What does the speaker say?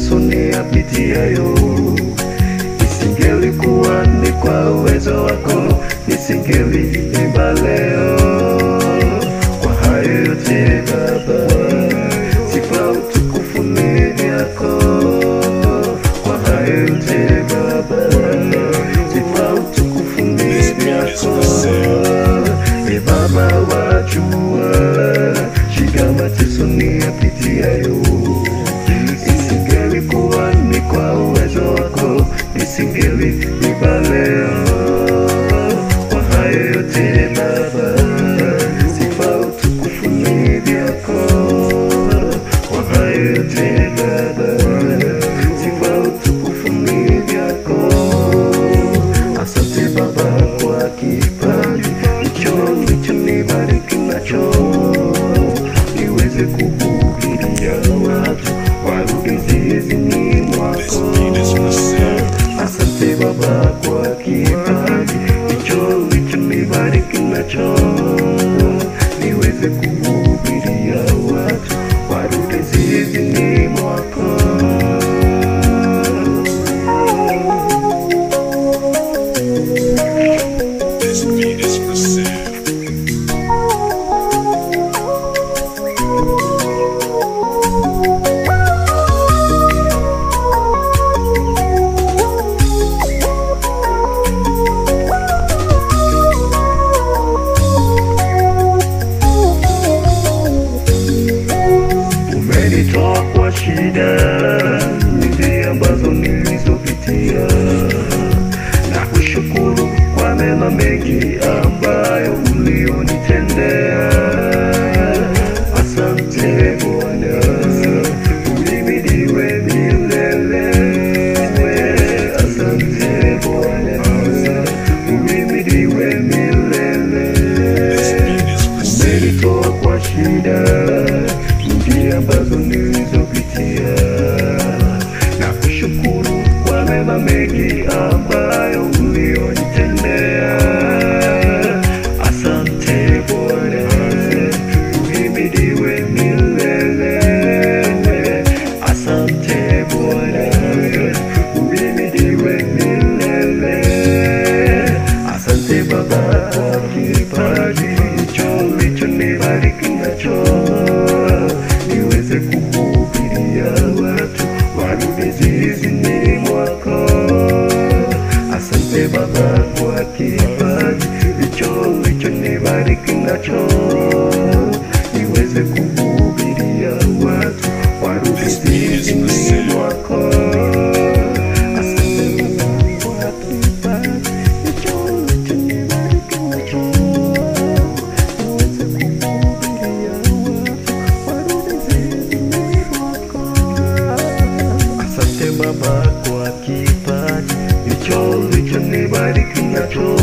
mateso niyapitiayo, isingelikuwa ni kwa uwezo wako, nisingeliimba leo. Kwa hayo yote Baba, sifa utukufu ni vyako. Kwa hayo yote Baba, sifa utukufu ni vyako. E Baba, wajua shida mateso niyapitiayo, isingelikuwa ni kwa uwezo wako, nisingeliimba leo. Kwa hayo yote Baba, sifa utukufu ni vyako. Kwa hayo yote Baba, sifa utukufu ni vyako. Asante Baba kwa kipaji hicho ulichonibariki nacho, niweze kuhubiria watu warudi zizini mwako. Asante Baba kwa kipaji hicho ulichonibariki nacho, niweze kuhubiria watu warudi zizini mwako. Umenitoa kwa shida nyingi ambazo nilizopitia, na kushukuru kwa mema mengi ambayo ulionitendea. Asante Bwana, uhimidiwe milele. Asante Bwana, uhimidiwe milele. Umenitoa kwa shida nyingi ambazo nilizopitia, na kushukuru kwa mema mengi ambayo ulionitendea. Asante Bwana, uhimidiwe milele. Asante Bwana, uhimidiwe milele. Asante Baba kwa kipaji hicho ulichonibariki nacho, niweze kuhubiria watu warudi zizini mwako. Asante Baba kwa kipaji hicho ulichonibariki nacho, niweze kuhubiria watu warudi zizini mwako. Asante Baba kwa kipaji hicho ulichonibariki nacho, niweze kuhubiria watu warudi zizini mwako. Asante Baba kwa kipaji hicho ulichonibariki nacho,